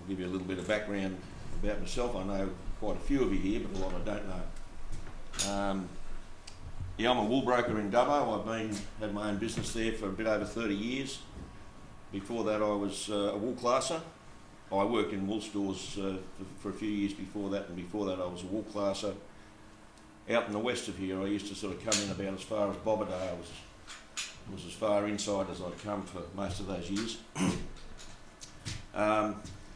I'll give you a little bit of background about myself. I know quite a few of you here, but a lot I don't know. Yeah, I'm a wool broker in Dubbo. I've had my own business there for a bit over 30 years. Before that, I was a wool classer. I worked in wool stores for a few years before that, and before that I was a wool classer out in the west of here. I used to sort of come in about as far as Bobadale. Was as far inside as I'd come for most of those years.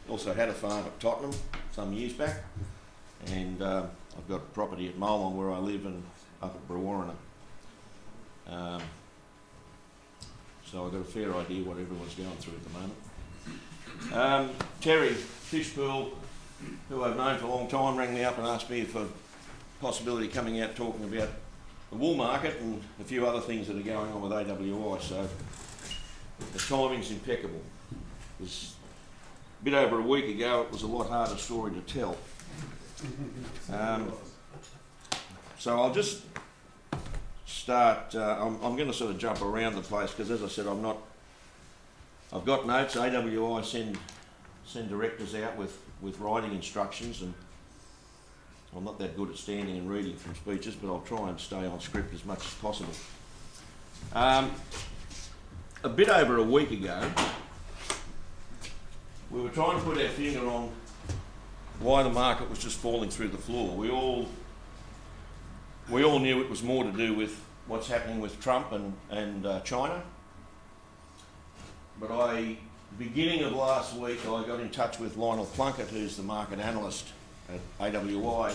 Also had a farm at Tottenham some years back, and I've got property at Molong where I live, and up at Brewarrina. So I've got a fair idea what everyone's going through at the moment. Terry Fishpool, who I've known for a long time, rang me up and asked me for possibility of coming out talking about the wool market and a few other things that are going on with AWI. So the timing's impeccable. It was a bit over a week ago. It was a lot harder story to tell. So I'll just start. I'm going to sort of jump around the place because, as I said, I've got notes. AWI send directors out with writing instructions, and I'm not that good at standing and reading from speeches, but I'll try and stay on script as much as possible. A bit over a week ago, we were trying to put our finger on why the market was just falling through the floor. We all knew it was more to do with what's happening with Trump and China. But beginning of last week, I got in touch with Lionel Plunkett, who's the market analyst at AWI,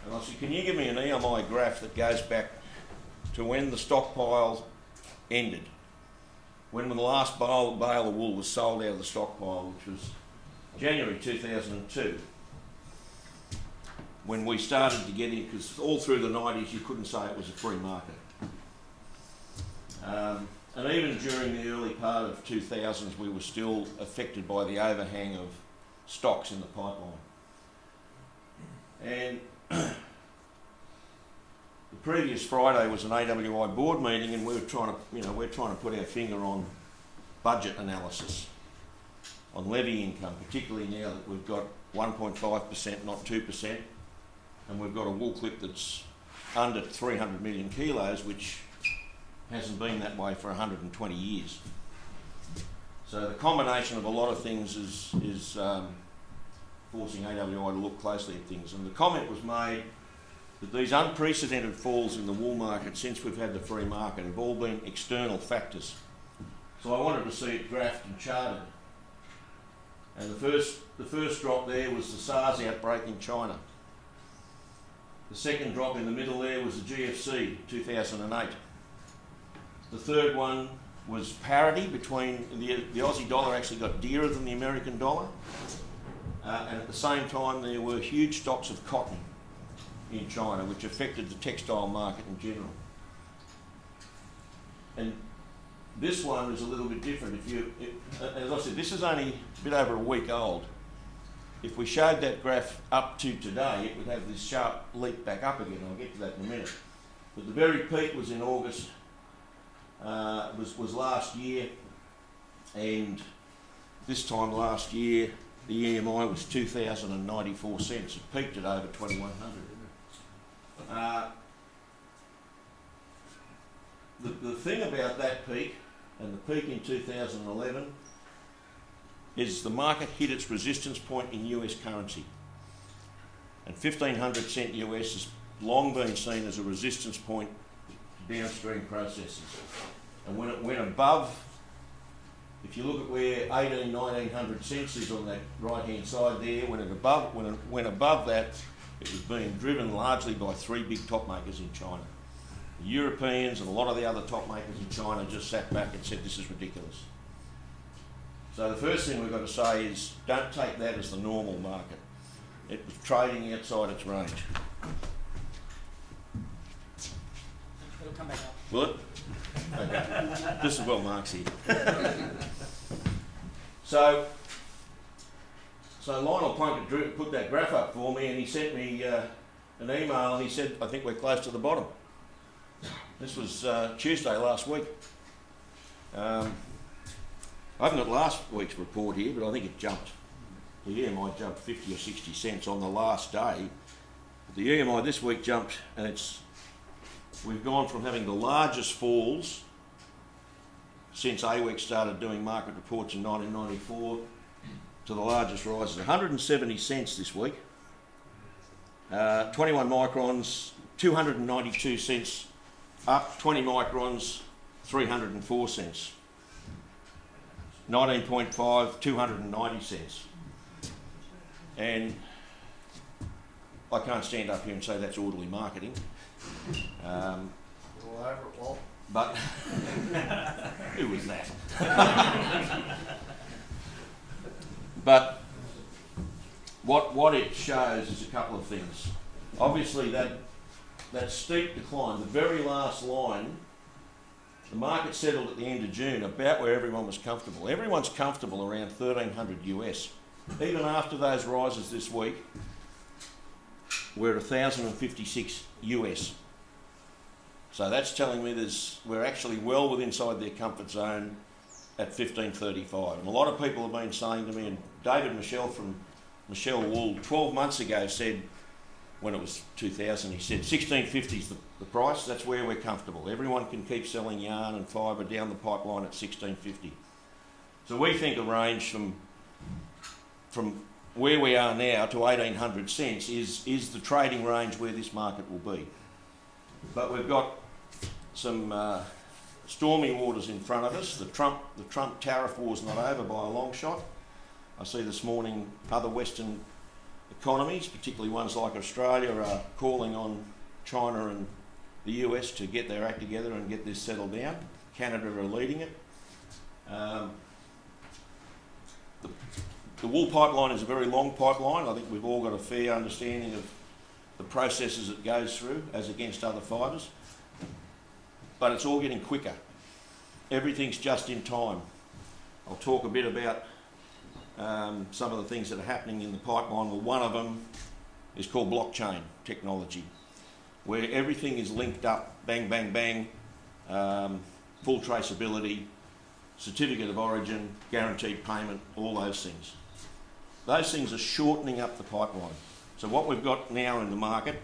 and I said, can you give me an EMI graph that goes back to when the stockpile ended, when the last bale of wool was sold out of the stockpile, which was January 2002, when we started to get in, because all through the 90s you couldn't say it was a free market. And even during the early part of 2000s, we were still affected by the overhang of stocks in the pipeline. And the previous Friday was an AWI board meeting, and we're trying to put our finger on budget analysis, on levy income, particularly now that we've got 1.5%, not 2%, and we've got a wool clip that's under 300 million kilos, which hasn't been that way for 120 years. So the combination of a lot of things is forcing AWI to look closely at things. And the comment was made that these unprecedented falls in the wool market since we've had the free market have all been external factors. So I wanted to see it graphed and charted. And the first drop there was the SARS outbreak in China. The second drop in the middle there was the GFC, 2008. The third one was parity between the Aussie dollar actually got dearer than the American dollar, and at the same time there were huge stocks of cotton in China, which affected the textile market in general. And this one is a little bit different. As I said, this is only a bit over a week old. If we showed that graph up to today, it would have this sharp leap back up again. I'll get to that in a minute. But the very peak was in August, was last year, and this time last year the EMI was 2,094 cents. It peaked at over 2,100. The thing about that peak and the peak in 2011 is the market hit its resistance point in US currency, and 1,500 cent US has long been seen as a resistance point to downstream processes. And when it went above, if you look at where 1,900 cents is on that right hand side there, when it went above that, it was being driven largely by three big top makers in China. The Europeans and a lot of the other top makers in China just sat back and said this is ridiculous. So the first thing we've got to say is don't take that as the normal market. It was trading outside its range. It'll come back up. Will it? Okay. Just as well Mark's here. So Lionel Plunkett put that graph up for me, and he sent me an email, and he said, I think we're close to the bottom. This was Tuesday last week. I haven't got last week's report here, but I think it jumped. the EMI jumped 50 or 60 cents on the last day. The EMI this week jumped, and we've gone from having the largest falls since AWI started doing market reports in 1994 to the largest rises. 170 cents this week. 21 microns, 292 cents up. 20 microns, 304 cents. 19.5, 290 cents. And I can't stand up here and say that's orderly marketing. But who was that? But what it shows is a couple of things. Obviously that steep decline, the very last line, the market settled at the end of June about where everyone was comfortable. Everyone's comfortable around 1300 US. Even after those rises this week, we're at 1056 US. So that's telling me we're actually well within inside their comfort zone at 1535. And a lot of people have been saying to me, and David Michelle from Michelle Wool 12 months ago said, when it was 2000, he said 1650 is the price, that's where we're comfortable. Everyone can keep selling yarn and fibre down the pipeline at 1650. So we think a range from where we are now to 1800 cents is the trading range where this market will be. But we've got some stormy waters in front of us. The Trump tariff war's not over by a long shot. I see this morning other Western economies, particularly ones like Australia, are calling on China and the US to get their act together and get this settled down. Canada are leading it. The wool pipeline is a very long pipeline. I think we've all got a fair understanding of the processes it goes through as against other fibres. But it's all getting quicker. Everything's just in time. I'll talk a bit about some of the things that are happening in the pipeline. Well, one of them is called blockchain technology, where everything is linked up, bang, bang, bang, full traceability, certificate of origin, guaranteed payment, all those things. Those things are shortening up the pipeline. So what we've got now in the market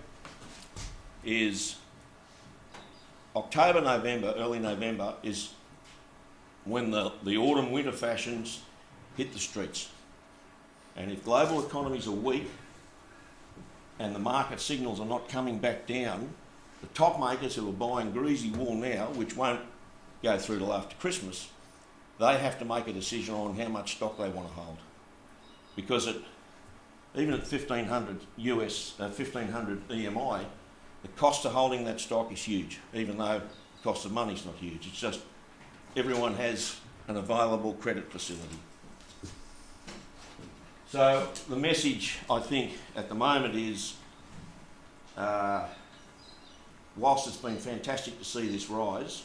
is October, November, early November is when the autumn winter fashions hit the streets. And if global economies are weak and the market signals are not coming back down, the top makers who are buying greasy wool now, which won't go through till after Christmas, they have to make a decision on how much stock they want to hold. Because even at 1500 US, 1500 EMI, the cost of holding that stock is huge, even though the cost of money is not huge. It's just everyone has an available credit facility. So the message, I think, at the moment is, whilst it's been fantastic to see this rise,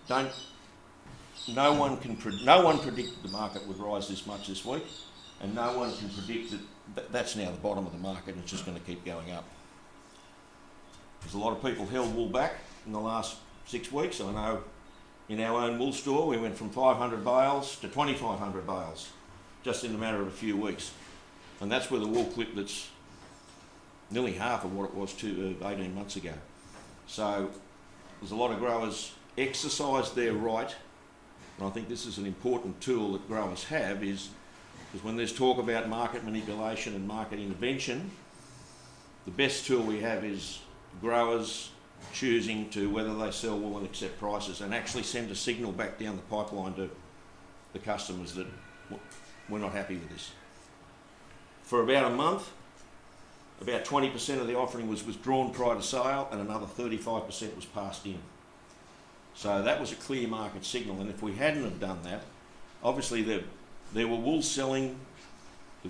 no one predicted the market would rise this much this week, and no one can predict that that's now the bottom of the market and it's just going to keep going up. There's a lot of people held wool back in the last 6 weeks. I know in our own wool store we went from 500 bales to 2,500 bales just in a matter of a few weeks. And that's with a wool clip that's nearly half of what it was 18 months ago. So there's a lot of growers exercise their right, and I think this is an important tool that growers have, is because when there's talk about market manipulation and market intervention, the best tool we have is growers choosing to whether they sell wool and accept prices and actually send a signal back down the pipeline to the customers that we're not happy with this. For about a month, about 20% of the offering was withdrawn prior to sale and another 35% was passed in. So that was a clear market signal, and if we hadn't have done that, obviously there were wool selling,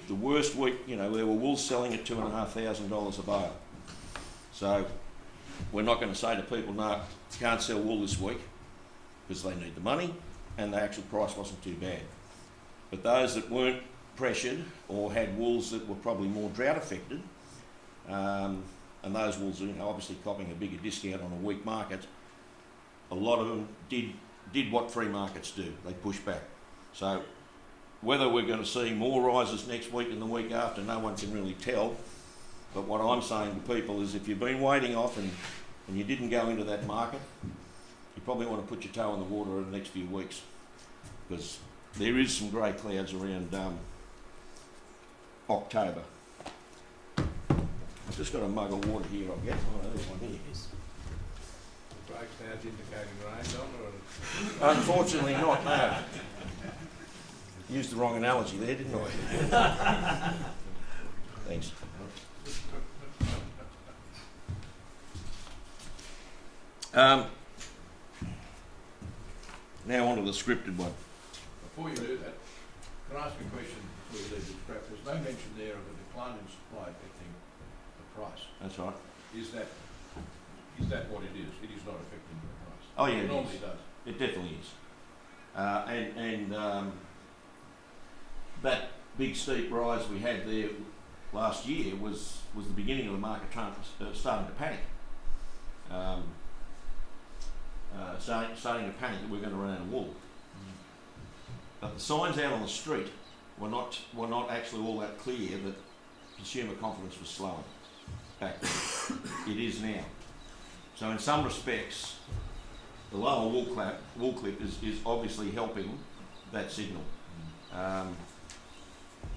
the worst week, there were wool selling at $2,500 a bale. So we're not going to say to people, no, you can't sell wool this week, because they need the money and the actual price wasn't too bad. But those that weren't pressured or had wools that were probably more drought affected, and those wools are obviously copping a bigger discount on a weak market, a lot of them did what free markets do. They pushed back. So whether we're going to see more rises next week and the week after, no one can really tell. But what I'm saying to people is if you've been waiting off and you didn't go into that market, you probably want to put your toe in the water over the next few weeks, because there is some grey clouds around October. I've just got a mug of water here, I guess. Oh, there's one here. Grey clouds indicating rain, Don, or? Unfortunately not, no. Used the wrong analogy there, didn't I? Thanks. Now on to the scripted one. Before you do that, can I ask a question before you leave this crap? There's no mention there of a decline in supply affecting the price. That's right. Is that what it is? It is not affecting the price. Oh yeah, It normally does. It definitely is. That big steep rise we had there last year was the beginning of the market starting to panic. Starting to panic that we're going to run out of wool. But the signs out on the street were not actually all that clear that consumer confidence was slowing back then. It is now. So in some respects, the lower wool clip is obviously helping that signal.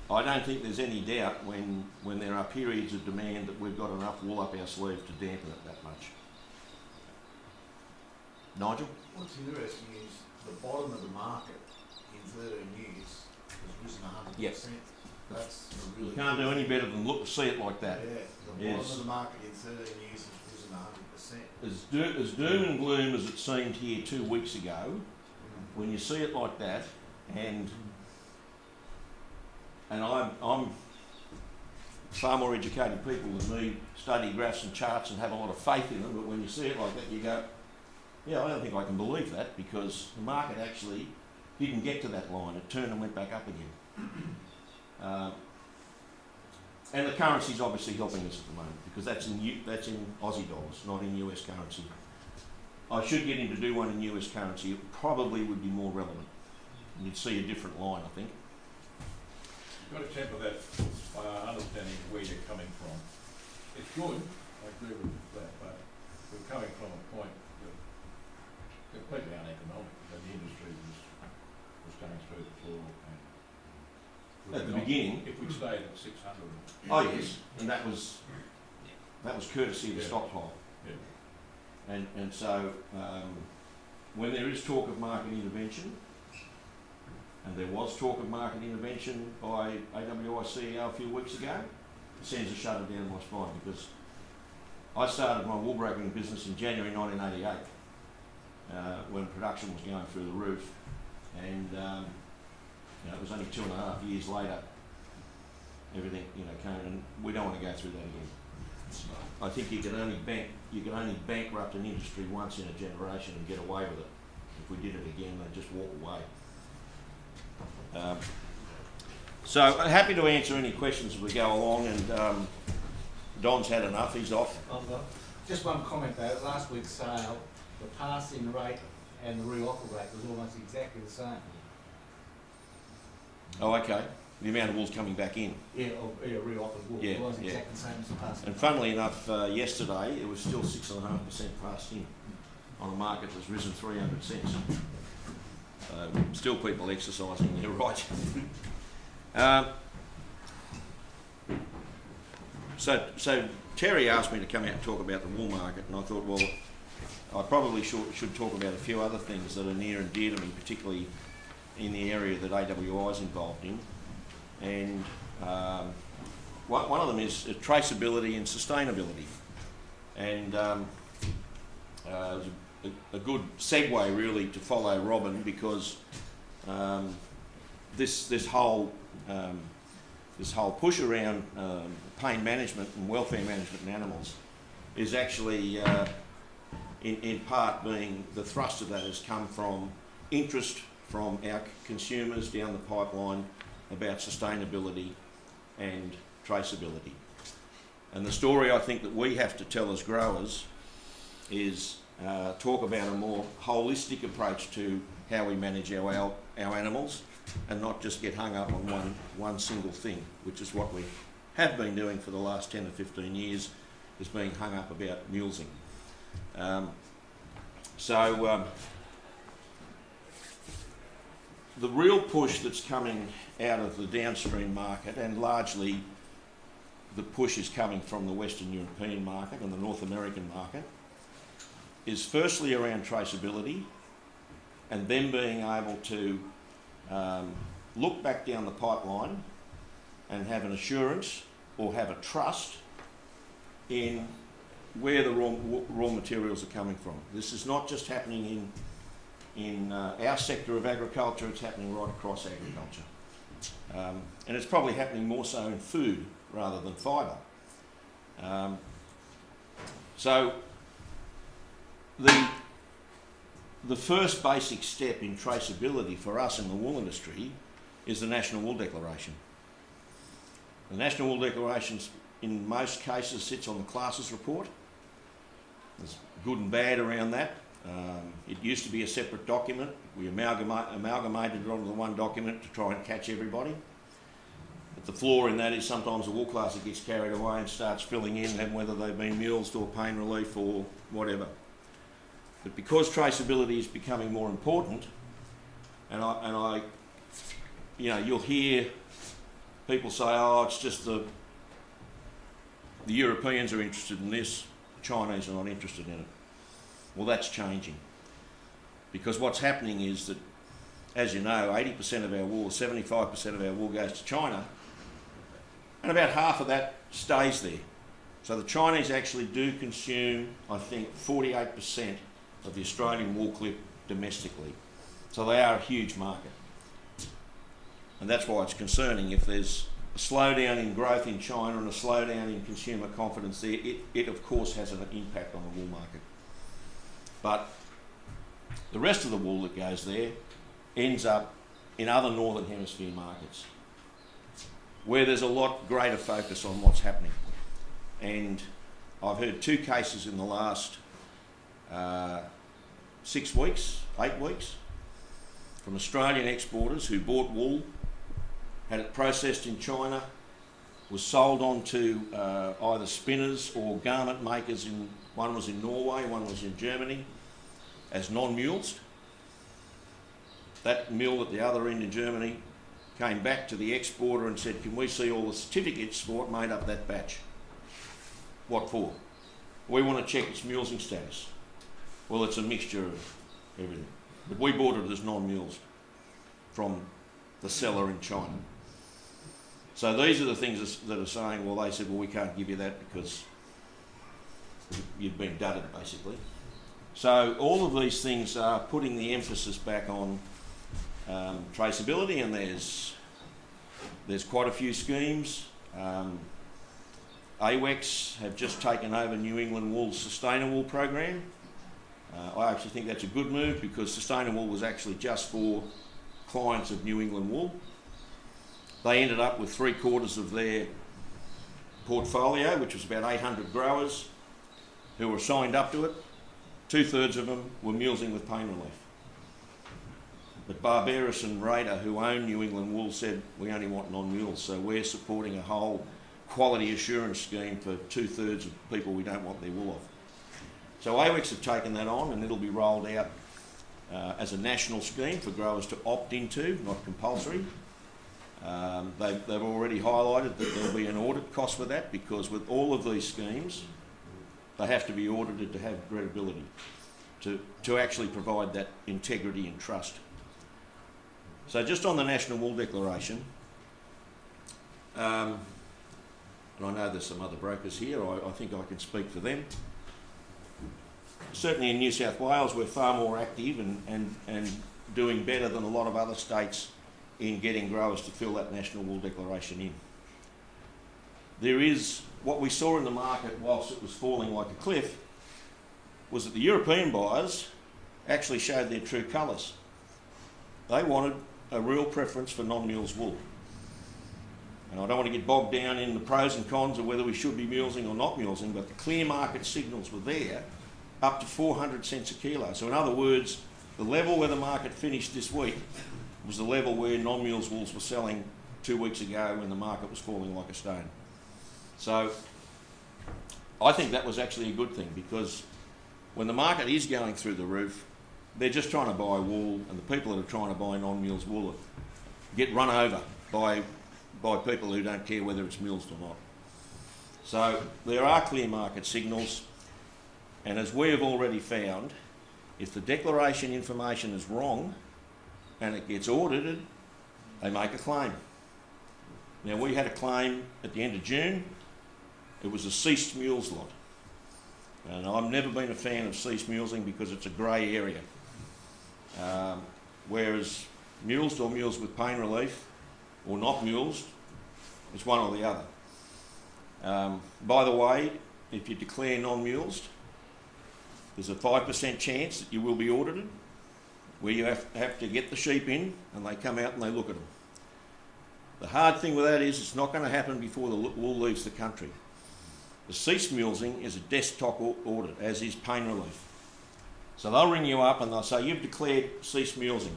I don't think there's any doubt when there are periods of demand that we've got enough wool up our sleeve to dampen it that much. Nigel? What's interesting is the bottom of the market in 13 years has risen 100%. Yep. That's a really... You can't do any better than see it like that. Yeah, the bottom of the market in 13 years has risen 100%. As doom and gloom as it seemed here 2 weeks ago, when you see it like that, and I'm far more educated people than me study graphs and charts and have a lot of faith in them, but when you see it like that you go, yeah, I don't think I can believe that, because the market actually didn't get to that line. It turned and went back up again. And the currency's obviously helping us at the moment, because that's in Aussie dollars, not in US currency. I should get him to do one in US currency. It probably would be more relevant. You'd see a different line, I think. You've got to temper that by understanding where you're coming from. It's good, I agree with that, but we're coming from a point that completely uneconomic, that the industry was going through the floor. And At the beginning. If we stayed at 600. Oh yes, and that was courtesy of the stockpile. Yeah. And so when there is talk of market intervention, and there was talk of market intervention by AWI CEO a few weeks ago, it sends a shudder down my spine, because I started my wool brokering business in January 1988 when production was going through the roof, and it was only 2.5 years later everything came, and we don't want to go through that again. I think you can only bankrupt an industry once in a generation and get away with it. If we did it again, they'd just walk away. So I'm happy to answer any questions as we go along, and Don's had enough, he's off. Just one comment though, last week's sale, the pass-in rate and the re-offer rate was almost exactly the same. Oh, okay. The amount of wool's coming back in. Yeah, re-offered wool. Yeah, It wasn't yeah. exactly the same as the pass-in. And funnily enough, yesterday it was still 6.5% passed in on a market that's risen 300 cents. Still people exercising their right. So Terry asked me to come out and talk about the wool market, and I thought, well, I probably should talk about a few other things that are near and dear to me, particularly in the area that AWI is involved in. And one of them is traceability and sustainability. And it was a good segue really to follow Robin, because this whole push around pain management and welfare management in animals is actually in part being, the thrust of that has come from interest from our consumers down the pipeline about sustainability and traceability. And the story I think that we have to tell as growers is talk about a more holistic approach to how we manage our animals, and not just get hung up on one single thing, which is what we have been doing for the last 10 or 15 years, is being hung up about mulesing. The real push that's coming out of the downstream market, and largely the push is coming from the Western European market and the North American market, is firstly around traceability, and then being able to look back down the pipeline and have an assurance or have a trust in where the raw materials are coming from. This is not just happening in our sector of agriculture, it's happening right across agriculture. And it's probably happening more so in food rather than fibre. So the first basic step in traceability for us in the wool industry is the National Wool Declaration. The National Wool Declaration, in most cases, sits on the classes report. There's good and bad around that. It used to be a separate document. We amalgamated it onto the one document to try and catch everybody. But the flaw in that is sometimes the wool classer gets carried away and starts filling in, and whether they've been mulesed or pain relief or whatever. But because traceability is becoming more important, and I you'll hear people say, oh, it's just the Europeans are interested in this, the Chinese are not interested in it. Well, that's changing. Because what's happening is that, as you know, 80% of our wool, 75% of our wool goes to China, and about half of that stays there. So the Chinese actually do consume, I think, 48% of the Australian wool clip domestically. So they are a huge market. And that's why it's concerning. If there's a slowdown in growth in China and a slowdown in consumer confidence there, it of course has an impact on the wool market. But the rest of the wool that goes there ends up in other Northern Hemisphere markets, where there's a lot greater focus on what's happening. And I've heard 2 cases in the last 6 weeks, 8 weeks, from Australian exporters who bought wool, had it processed in China, was sold on to either spinners or garment makers. One was in Norway, one was in Germany, as non-mulesed. That mill at the other end in Germany came back to the exporter and said, can we see all the certificates for what made up that batch? What for? We want to check its mulesing status. Well, it's a mixture of everything. But we bought it as non-mulesed from the seller in China. So these are the things that are saying, well, they said, well, we can't give you that because you've been dudded, basically. So all of these things are putting the emphasis back on traceability, and there's quite a few schemes. AWEX have just taken over New England Wool's Sustainable program. I actually think that's a good move, because Sustainable was actually just for clients of New England Wool. They ended up with 3/4 of their portfolio, which was about 800 growers who were signed up to it. 2/3 of them were mulesing with pain relief. But Barbaros and Raider, who own New England Wool, said we only want non-mules, so we're supporting a whole quality assurance scheme for 2/3 of people we don't want their wool off. So AWEX have taken that on, and it'll be rolled out as a national scheme for growers to opt into, not compulsory. They've already highlighted that there'll be an audit cost for that, because with all of these schemes, they have to be audited to have credibility, to actually provide that integrity and trust. So just on the National Wool Declaration, and I know there's some other brokers here, I think I can speak for them. Certainly in New South Wales, we're far more active and doing better than a lot of other states in getting growers to fill that National Wool Declaration in. There is, what we saw in the market whilst it was falling like a cliff, was that the European buyers actually showed their true colours. They wanted a real preference for non-mules wool. And I don't want to get bogged down in the pros and cons of whether we should be mulesing or not mulesing, but the clear market signals were there, up to 400 cents a kilo. So in other words, the level where the market finished this week was the level where non-mules wools were selling 2 weeks ago when the market was falling like a stone. So I think that was actually a good thing, because when the market is going through the roof, they're just trying to buy wool, and the people that are trying to buy non-mules wool get run over by people who don't care whether it's mulesed or not. So there are clear market signals, and as we have already found, if the declaration information is wrong and it gets audited, they make a claim. Now, we had a claim at the end of June. It was a ceased mules lot. And I've never been a fan of ceased mulesing because it's a grey area. Whereas mulesed or mules with pain relief, or not mulesed, it's one or the other. By the way, if you declare non-mulesed, there's a 5% chance that you will be audited, where you have to get the sheep in and they come out and they look at them. The hard thing with that is it's not going to happen before the wool leaves the country. The ceased mulesing is a desktop audit, as is pain relief. So they'll ring you up and they'll say, you've declared ceased mulesing.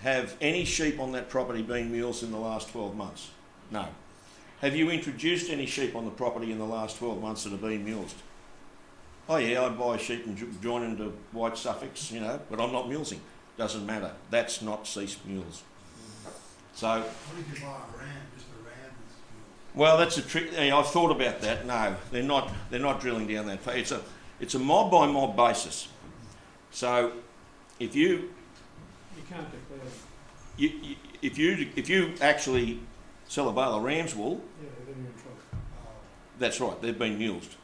Have any sheep on that property been mulesed in the last 12 months? No. Have you introduced any sheep on the property in the last 12 months that have been mulesed? Oh yeah, I buy sheep and join into white Suffolks, you know, but I'm not mulesing. Doesn't matter. That's not ceased mules. So. What if you buy a ram, just a ram that's mulesed? Well, that's a trick. I've thought about that. No, they're not drilling down that far. It's a mob by mob basis. So, if you can't declare. if you actually sell a bale of ram's wool, Yeah, then you're in trouble. that's right, they've been mulesed.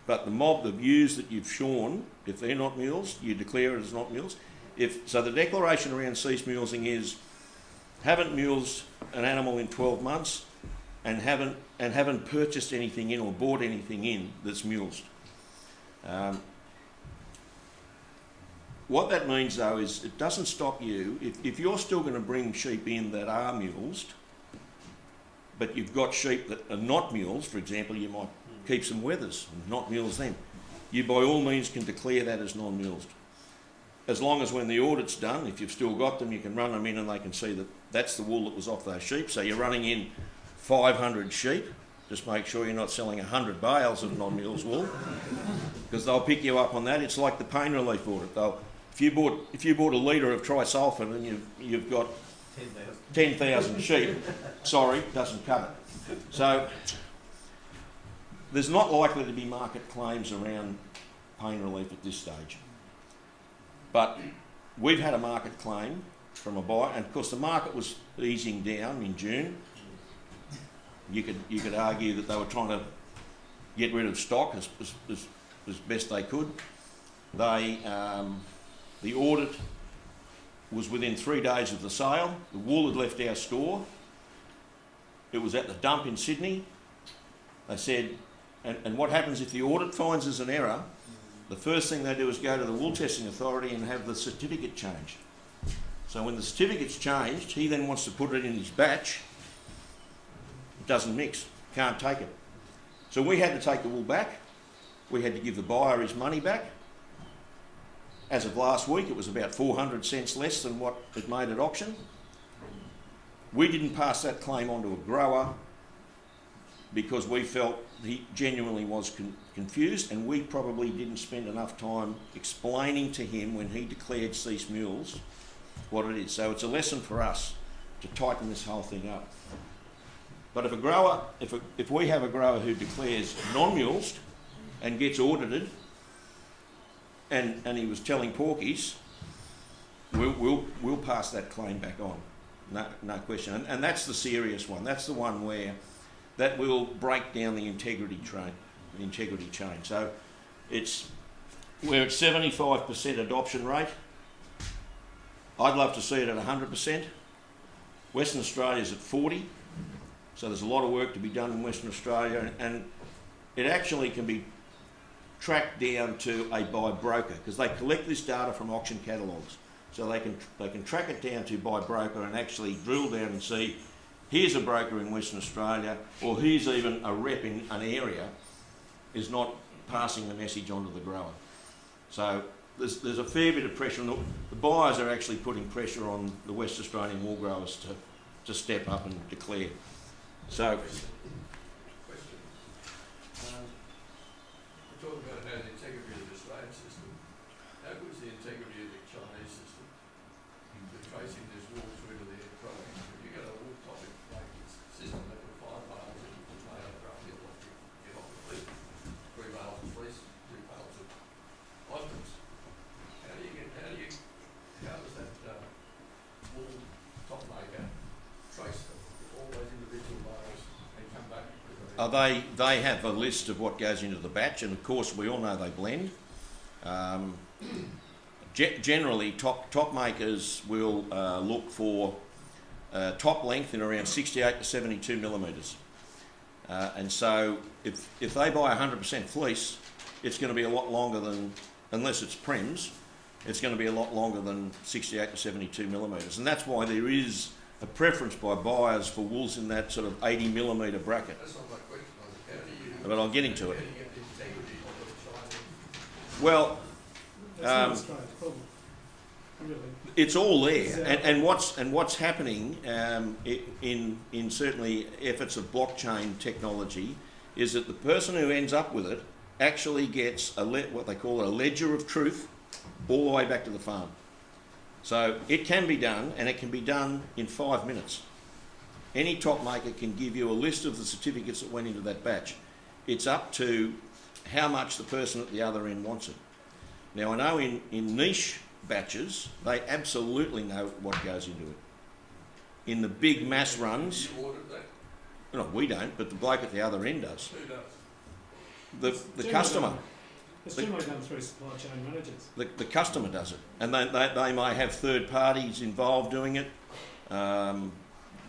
But the mob, the ewes that you've shorn, if they're not mulesed, you declare it as not mulesed. So the declaration around ceased mulesing is haven't mulesed an animal in 12 months and haven't purchased anything in or bought anything in that's mulesed. What that means though is it doesn't stop you, if you're still going to bring sheep in that are mulesed, but you've got sheep that are not mulesed, for example, you might keep some wethers and not mulesed them, you by all means can declare that as non-mulesed. As long as when the audit's done, if you've still got them, you can run them in and they can see that that's the wool that was off those sheep. So you're running in 500 sheep, just make sure you're not selling 100 bales of non-mulesed wool, because they'll pick you up on that. It's like the pain relief audit. If you bought a litre of trisulfan and you've got 10,000 sheep, sorry, doesn't cut it. So there's not likely to be market claims around pain relief at this stage. But we've had a market claim from a buyer, and of course the market was easing down in June. You could argue that they were trying to get rid of stock as best they could. The audit was within 3 days of the sale. The wool had left our store. It was at the dump in Sydney. They said, and what happens if the audit finds there's an error? The first thing they do is go to the wool testing authority and have the certificate changed. So when the certificate's changed, he then wants to put it in his batch. It doesn't mix, can't take it. So we had to take the wool back. We had to give the buyer his money back. As of last week, it was about 400 cents less than what it made at auction. We didn't pass that claim on to a grower because we felt he genuinely was confused, and we probably didn't spend enough time explaining to him when he declared ceased mules what it is. So it's a lesson for us to tighten this whole thing up. But if a grower, if we have a grower who declares non-mulesed and gets audited, and he was telling porkies, we'll pass that claim back on, no question. And that's the serious one. That's the one where that will break down the integrity chain. So we're at 75% adoption rate. I'd love to see it at 100%. Western Australia's at 40%. So there's a lot of work to be done in Western Australia, and it actually can be tracked down to a by broker, because they collect this data from auction catalogues. So they can track it down to by broker and actually drill down and see, here's a broker in Western Australia, or here's even a rep in an area is not passing the message on to the grower. So there's a fair bit of pressure, and the buyers are actually putting pressure on the West Australian wool growers to step up and declare. So, Question. We're talking about how the integrity of the Australian system. How good is the integrity of the Chinese system? They're tracing this wool through to their products. If you get a wool topic like this system, they put 5 bales in potato roughly what you get off the fleece. 3 bales of fleece, 3 bales of items. How does that wool top maker trace all those individual bales and come back? they have a list of what goes into the batch, and of course we all know they blend. Generally, top makers will look for top length in around 68 to 72 millimetres. And so if they buy 100% fleece, it's going to be a lot longer than, unless it's Prims, it's going to be a lot longer than 68 to 72 millimetres. And that's why there is a preference by buyers for wools in that sort of 80 millimetre bracket. That's not my question. How do you, But I'm getting to it. how do you get the integrity of the Chinese? Well, That's not Australia's problem, really. it's all there, and what's happening in certainly efforts of blockchain technology is that the person who ends up with it actually gets what they call a ledger of truth all the way back to the farm. So it can be done, and it can be done in 5 minutes. Any top maker can give you a list of the certificates that went into that batch. It's up to how much the person at the other end wants it. Now I know in niche batches, they absolutely know what goes into it. In the big mass runs, You ordered that? no, we don't, but the bloke at the other end does. Who does? The Generally customer. done- It's generally done through supply chain managers. The customer does it, and they may have third parties involved doing it.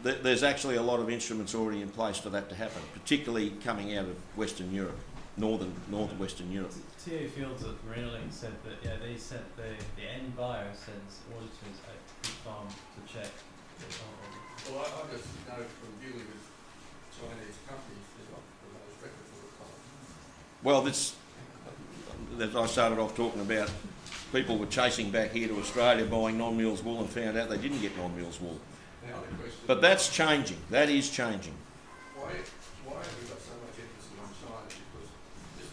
There's actually a lot of instruments already in place for that to happen, particularly coming out of Western Europe, northwestern Europe. TA Fields at Marinalink said that they sent the end buyer sends auditors out to the farm to check. Well, I just know from dealing with Chinese companies, they're not the most reputable kind. Well, as I started off talking about, people were chasing back here to Australia buying non-Mills wool and found out they didn't get non-Mills wool. Now the question. But that's changing. That is changing. Why have we got so much emphasis on China? Because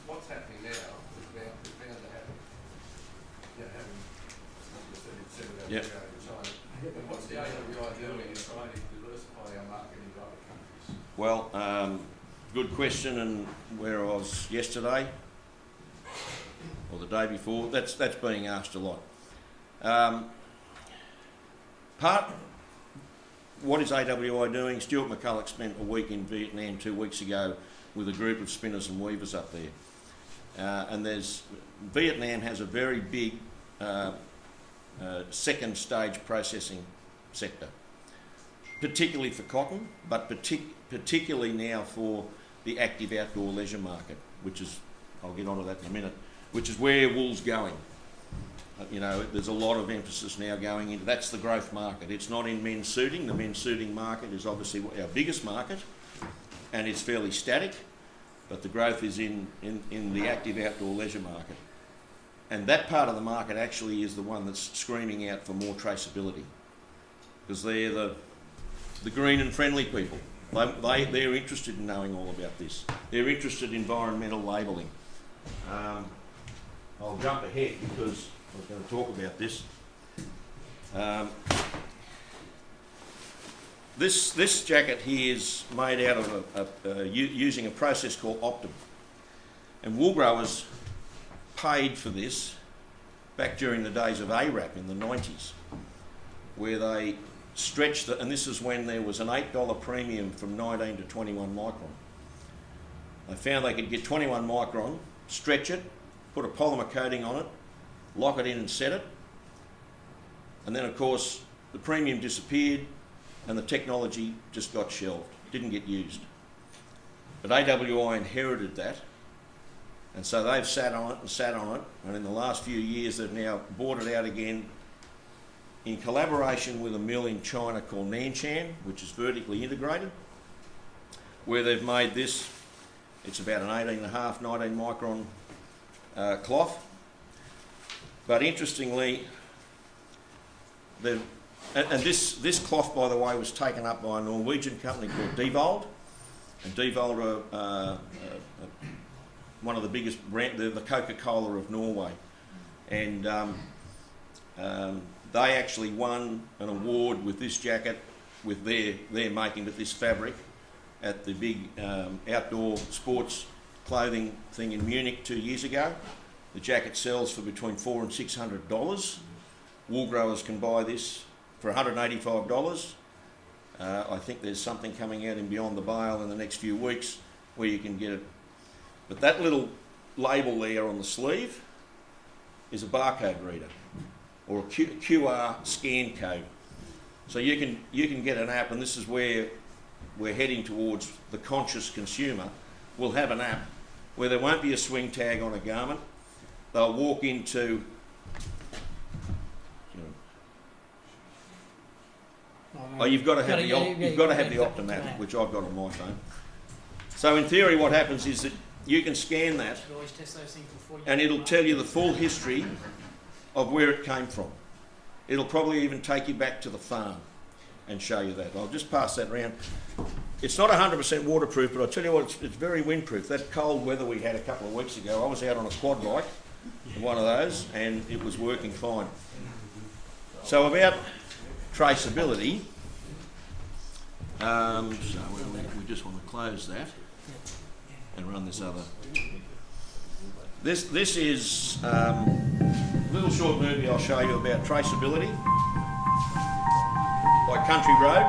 what's happening now is bound to happen. You know, having 70% of our Yep. going to China. And what's the AWI doing in trying to diversify our market into other countries? Well, good question, and where I was yesterday, or the day before, that's being asked a lot. What is AWI doing? Stuart McCulloch spent a week in Vietnam 2 weeks ago with a group of spinners and weavers up there. And Vietnam has a very big second stage processing sector, particularly for cotton, but particularly now for the active outdoor leisure market, which is, I'll get onto that in a minute, which is where wool's going. There's a lot of emphasis now going into, that's the growth market. It's not in men's suiting. The men's suiting market is obviously our biggest market, and it's fairly static, but the growth is in the active outdoor leisure market. And that part of the market actually is the one that's screaming out for more traceability, because they're the green and friendly people. They're interested in knowing all about this. They're interested in environmental labelling. I'll jump ahead because I was going to talk about this. This jacket here is made out of using a process called Optim, and wool growers paid for this back during the days of ARAP in the 90s, where they stretched and this is when there was an $8 premium from 19 to 21 micron. They found they could get 21 micron, stretch it, put a polymer coating on it, lock it in and set it, and then of course the premium disappeared and the technology just got shelved, didn't get used. But AWI inherited that, and so they've sat on it, and in the last few years they've now bought it out again in collaboration with a mill in China called Nanshan, which is vertically integrated, where they've made this. It's about an 18.5, 19 micron cloth. But interestingly, and this cloth, by the way, was taken up by a Norwegian company called Devold, and Devold are one of the biggest brand, the Coca-Cola of Norway, and they actually won an award with this jacket, with their making with this fabric, at the big outdoor sports clothing thing in Munich 2 years ago. The jacket sells for between $400 and $600. Wool growers can buy this for $185. I think there's something coming out in Beyond the Bale in the next few weeks where you can get it. But that little label there on the sleeve is a barcode reader or a QR scan code. So you can get an app, and this is where we're heading towards. The conscious consumer will have an app where there won't be a swing tag on a garment. They'll walk into, you've got to have the Optomatic, which I've got on my phone. So in theory, what happens is that you can scan that, and it'll tell you the full history of where it came from. It'll probably even take you back to the farm and show you that. I'll just pass that around. It's not 100% waterproof, but I'll tell you what, it's very windproof. That cold weather we had a couple of weeks ago, I was out on a quad bike, one of those, and it was working fine. So about traceability, so we just want to close that and run this other. This is a little short movie I'll show you about traceability by Country Road.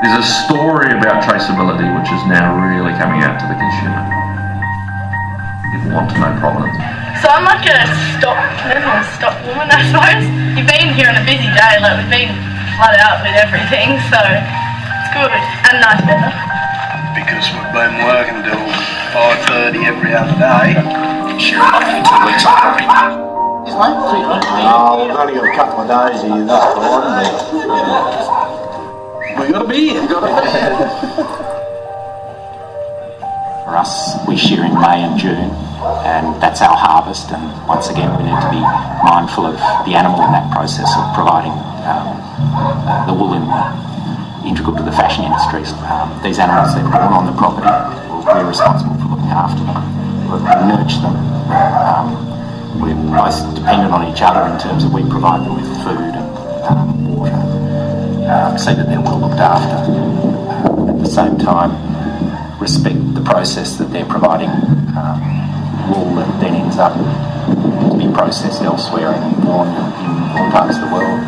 There's a story about traceability which is now really coming out to the consumer. People want to know provenance. So I'm like a stock woman, I suppose. You've been here on a busy day, like we've been flooded out with everything, so it's good and nice weather. Because we've been working till 5:30 every other day. Sure enough, for 2 weeks on property. Is it? I've only got a couple of days here this time, we got to be here, For us, we shear in May and June, and that's our harvest, and once again we need to be mindful of the animal in that process of providing the wool integral to the fashion industries. These animals that are born on the property, we're responsible for looking after them, we nurture them. We're both dependent on each other in terms of we provide them with food and water. See that they're well looked after. At the same time, respect the process that they're providing wool that then ends up to be processed elsewhere and worn in all parts of the world.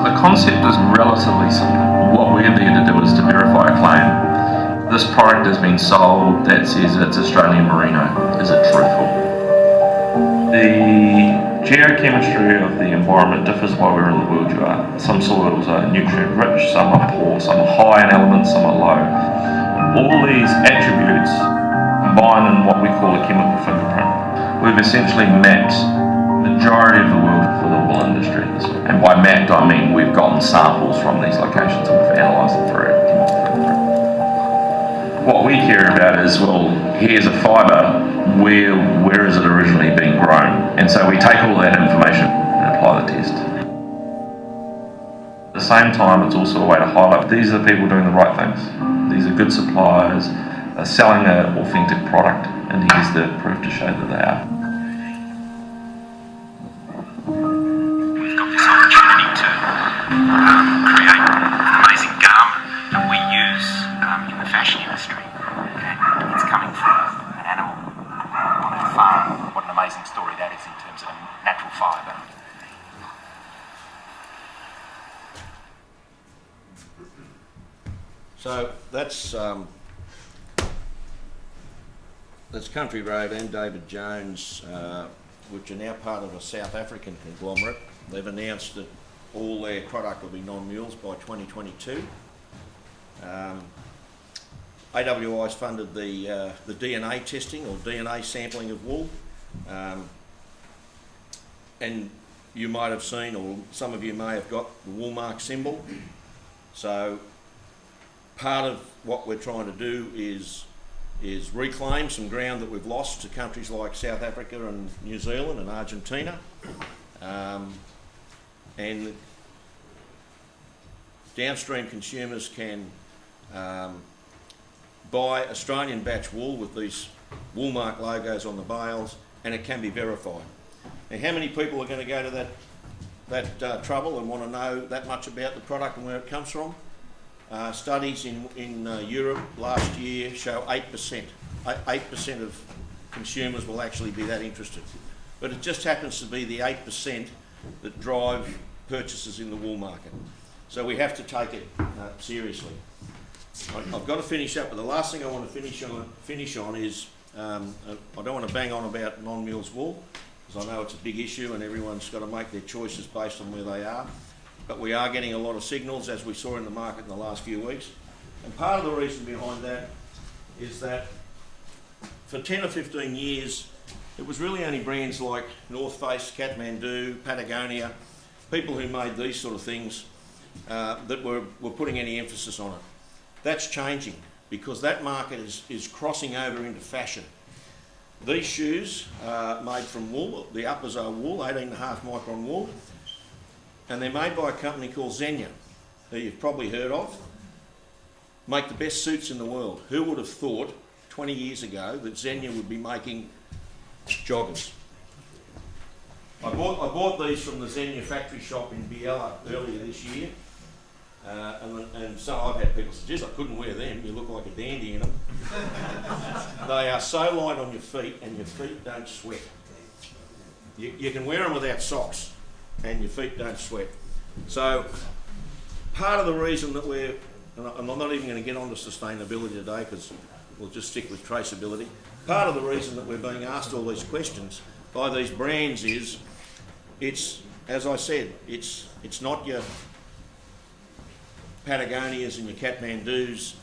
The concept is relatively simple. What we're there to do is to verify a claim. This product has been sold that says it's Australian merino. Is it truthful? The geochemistry of the environment differs by where in the world you are. Some soils are nutrient rich, some are poor, some are high in elements, some are low. All these attributes combine in what we call a chemical fingerprint. We've essentially mapped the majority of the world for the wool industry. And by mapped I mean we've gotten samples from these locations and we've analysed them through a chemical fingerprint. What we care about is, well, here's a fibre, where is it originally being grown? And so we take all that information and apply the test. At the same time, it's also a way to highlight these are the people doing the right things. These are good suppliers, they're selling an authentic product, and here's the proof to show that they are. We've got this opportunity to create an amazing garment that we use in the fashion industry. And it's coming from an animal on our farm. What an amazing story that is in terms of natural fibre. So that's Country Road and David Jones, which are now part of a South African conglomerate. They've announced that all their product will be non-mules by 2022. AWI's funded the DNA testing or DNA sampling of wool, and you might have seen, or some of you may have got the Woolmark symbol. So part of what we're trying to do is reclaim some ground that we've lost to countries like South Africa and New Zealand and Argentina, and downstream consumers can buy Australian batch wool with these Woolmark logos on the bales, and it can be verified. Now, how many people are going to go to that trouble and want to know that much about the product and where it comes from? Studies in Europe last year show 8%. 8% of consumers will actually be that interested. But it just happens to be the 8% that drive purchases in the wool market. So we have to take it seriously. I've got to finish up, but the last thing I want to finish on is I don't want to bang on about non-mules wool, because I know it's a big issue and everyone's got to make their choices based on where they are. But we are getting a lot of signals, as we saw in the market in the last few weeks. And part of the reason behind that is that for 10 or 15 years, it was really only brands like North Face, Kathmandu, Patagonia, people who made these sort of things that were putting any emphasis on it. That's changing, because that market is crossing over into fashion. These shoes are made from wool. The uppers are wool, 18.5 micron wool, and they're made by a company called Xenia, who you've probably heard of. Make the best suits in the world. Who would have thought 20 years ago that Xenia would be making joggers? I bought these from the Xenia factory shop in Biella earlier this year. And so I've had people say, geez, I couldn't wear them, you look like a dandy in them. They are so light on your feet and your feet don't sweat. You can wear them without socks and your feet don't sweat. So part of the reason that and I'm not even going to get onto sustainability today because we'll just stick with traceability. Part of the reason that we're being asked all these questions by these brands is, as I said, it's not your Patagonias and your Kathmandus,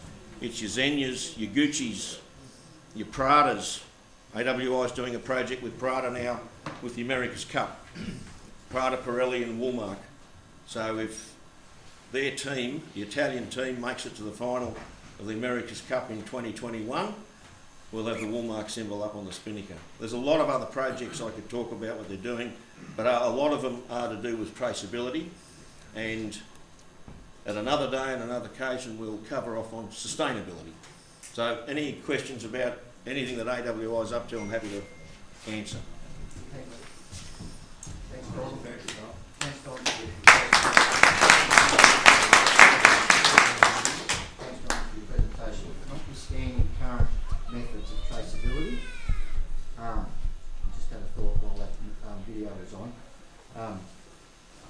it's your Xenias, your Gucci's, your Pradas. AWI is doing a project with Prada now with the America's Cup. Prada, Pirelli and Woolmark. So if their team, the Italian team, makes it to the final of the America's Cup in 2021, we'll have the Woolmark symbol up on the spinnaker. There's a lot of other projects I could talk about what they're doing, but a lot of them are to do with traceability, and at another day and another occasion we'll cover off on sustainability. So any questions about anything that AWI is up to, I'm happy to answer. Thanks, Don. Thanks, Don. Thanks, Don, for your presentation. Notwithstanding current methods of traceability, I just had a thought while that video was on.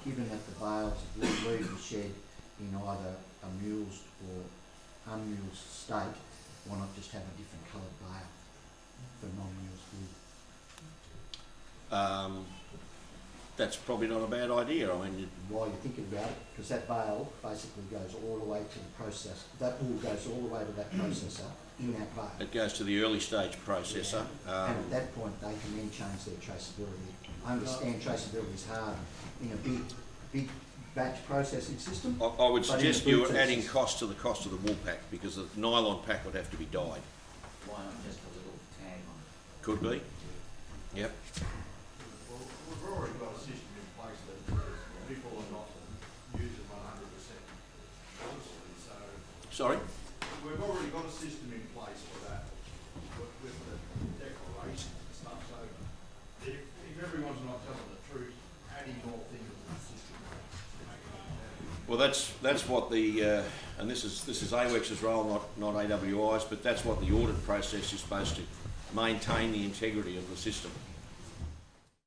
Given that the bales of wool leave the shed in either a mulesed or unmulesed state, why not just have a different coloured bale for non-mulesed wool? That's probably not a bad idea. I mean, While you're thinking about it, because that bale basically goes all the way to the process. That wool goes all the way to that processor in that bale. it goes to the early stage processor. And at that point, they can then change their traceability. I understand traceability is hard in a big batch processing system. I would but suggest in a you're food adding system- cost to the cost of the wool pack, because the nylon pack would have to be dyed. Why not just a little tag on it? Could be. Yep. Well, we've already got a system in place that people are not using 100% honestly, so Sorry? we've already got a system in place for that with the declaration and stuff, so if everyone's not telling the truth, adding more things to the system will make it better. Well, that's what the and this is AWEX's role, not AWI's, but that's what the audit process is supposed to maintain the integrity of the system.